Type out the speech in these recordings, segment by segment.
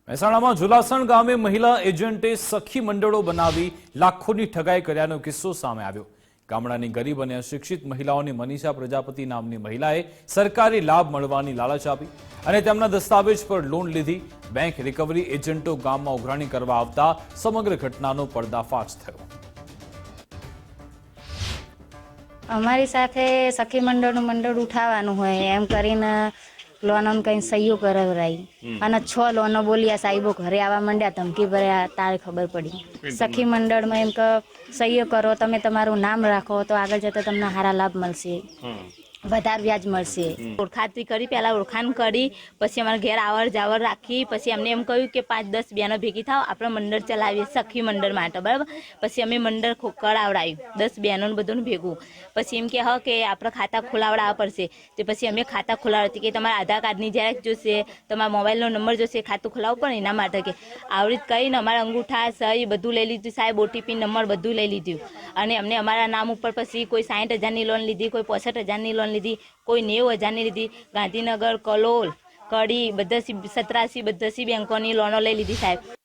મહેસાણામાં ઝુલાસણ ગામે મહિલા એજન્ટે સખી મંડળો બનાવી લાખોની ઠગાઈ કર્યાનો કિસ્સો સામે આવ્યો। ગામડાની ગરીબ અને અશિક્ષિત મહિલાઓને મનીષા પ્રજાપતિ નામની મહિલાએ સરકારી લાભ મળવાની લાલચ આપી અને તેમના દસ્તાવેજ પર લોન લીધી। બેંક રિકવરી એજન્ટો ગામમાં ઉઘરાણી કરવા આવતા સમગ્ર ઘટનાનો પર્દાફાશ થયો। અમારી સાથે સખી મંડળ ઉઠાવવાનું હોય એમ કરીને લોન કઈ સહીઓ કરાવરાઈ અને 6 લોનો બોલ્યા। સાહેબો ઘરે આવવા માંડ્યા, ધમકી ભર્યા। તારે ખબર પડી સખી મંડળમાં એમ કે સહીઓ કરો, તમે તમારું નામ રાખો તો આગળ જતા તમને સારા લાભ મળશે, વધારે વ્યાજ મળશે। ઓળખાતી કરી, પહેલા ઓળખાણ કરી, પછી અમારા ઘેર આવર જાવર રાખી, પછી અમને એમ કહ્યું કે 5-10 બહેનો ભેગી થાવ, આપણે મંડળ ચલાવીએ સખી મંડળ માટે, બરાબર। પછી અમે મંડળ કરાવડાવ્યું 10 બહેનોને બધું ભેગું। પછી એમ કે કે આપણે ખાતા ખોલાવડાવવા પડશે। તો પછી અમે ખાતા ખોલાવતી કે તમારા આધાર કાર્ડની ઝેરોક્ષ જોશે, તમારા મોબાઈલનો નંબર જોશે, ખાતું ખોલાવવું પડે એના માટે કે આવી રીતે કહીને અમારા અંગૂઠા સહી બધું લઈ લીધું। સાહેબ OTP નંબર બધું લઈ લીધું અને અમને અમારા નામ ઉપર પછી કોઈ 60,000ની લોન લીધી, કોઈ 65,000ની લોન લીધી, કોઈ 90,000ની લીધી। ગાંધીનગર, કલોલ, કડી, બધા 87 બધી બેંકોની લોનો લઈ લીધી સાહેબ।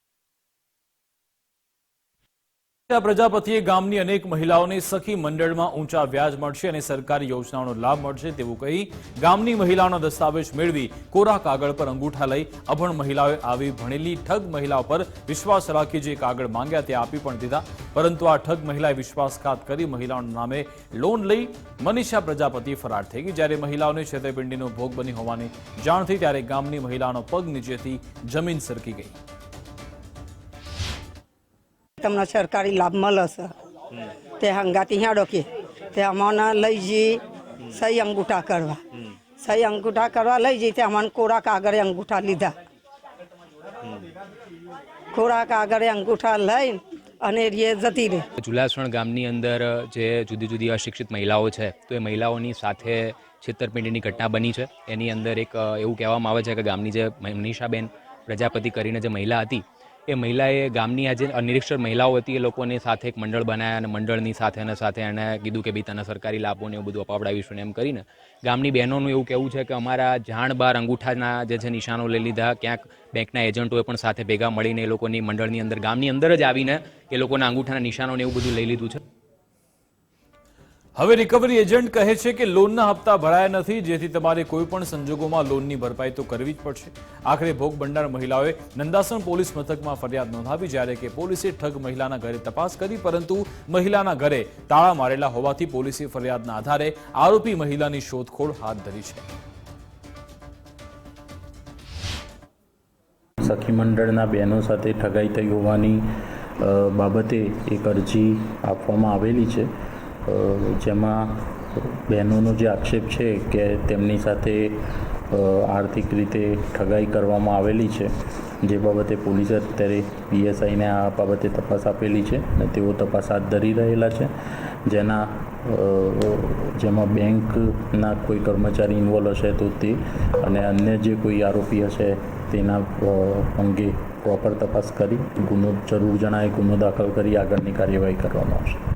પ્રજાપતિએ ગામની અનેક મહિલાઓને સખી મંડળમાં ઊંચા વ્યાજ મળશે અને સરકારી યોજનાઓનો લાભ મળશે તેવું કહી ગામની મહિલાઓના દસ્તાવેજ મેળવી કોરા કાગળ પર અંગૂઠા લઈ અભણ મહિલાઓએ આવી ભણેલી ઠગ મહિલાઓ પર વિશ્વાસ રાખી જે કાગળ માંગ્યા તે આપી પણ દીધા। પરંતુ આ ઠગ મહિલાએ વિશ્વાસઘાત કરી મહિલાઓના નામે લોન લઈ મનીષા પ્રજાપતિ ફરાર થઈ ગઈ। જ્યારે મહિલાઓને છેતરપિંડીનો ભોગ બની હોવાની જાણ થઈ ત્યારે ગામની મહિલાઓનો પગ નીચેથી જમીન સરકી ગઈ। તમને સરકારી લાભ મળે છે તે હંગાતી હેડો કે તે અમને લઈ જઈ સહી અંગૂઠા કરવા લઈ જઈ તે અમને કોરા કાગળે અંગૂઠા લીધા। કોરા કાગળે અંગૂઠા લઈને અને એ જતી રહી। ઝુલાસણ ગામની અંદર જે જુદી જુદી અશિક્ષિત મહિલાઓ છે તો એ મહિલાઓની સાથે છેતરપિંડીની ઘટના બની છે। એની અંદર એક એવું કહેવામાં આવે છે કે ગામની જે મનીષાબેન પ્રજાપતિ કરીને જે મહિલા હતી એ મહિલાએ ગામની આ જે અનિરીક્ષર મહિલાઓ હતી એ લોકોની સાથે એક મંડળ બનાવ્યા અને મંડળની સાથે એણે કીધું કે ભાઈ તને સરકારી લાભોને એવું બધું અપાવડાવીશું ને એમ કરીને ગામની બહેનોનું એવું કહેવું છે કે અમારા જાણ બહાર અંગૂઠાના જે છે નિશાનો લઈ લીધા। ક્યાંક બેંકના એજન્ટોએ પણ સાથે ભેગા મળીને એ લોકોની મંડળની અંદર ગામની અંદર જ આવીને એ લોકોના અંગૂઠાના નિશાનોને એવું બધું લઈ લીધું છે। હવે રિકવરી એજન્ટ કહે છે કે લોનના હપ્તા ભરાયા નથી, જેથી તમારે કોઈ પણ સંજોગોમાં લોનની ભરપાઈ તો કરવી જ પડશે। આખરે ભોગ બનનાર મહિલાઓએ નંદાસણ પોલીસ મથકમાં ફરિયાદ નોંધાવી, જ્યારે કે પોલીસે ઠગ મહિલાના ઘરે તપાસ કરી, પરંતુ મહિલાના ઘરે તાળા મારેલા હોવાથી પોલીસે ફરિયાદના આધારે આરોપી મહિલાની શોધખોળ હાથ ધરી છે। સખી મંડળના બહેનો સાથે ઠગાઈ થઈ હોવાની બાબતે એક અરજી આપવામાં આવેલી છે, જેમાં બહેનોનો જે આક્ષેપ છે કે તેમની સાથે આર્થિક રીતે ઠગાઈ કરવામાં આવેલી છે, જે બાબતે પોલીસે અત્યારે PSIને આ બાબતે તપાસ આપેલી છે અને તેઓ તપાસ હાથ ધરી રહેલા છે। જેમાં બેંકના કોઈ કર્મચારી ઇન્વોલ્વ હશે તો તે અને અન્ય જે કોઈ આરોપી હશે તેના અંગે પ્રોપર તપાસ કરી ગુનો જરૂર જણાય ગુનો દાખલ કરી આગળની કાર્યવાહી કરવામાં આવશે।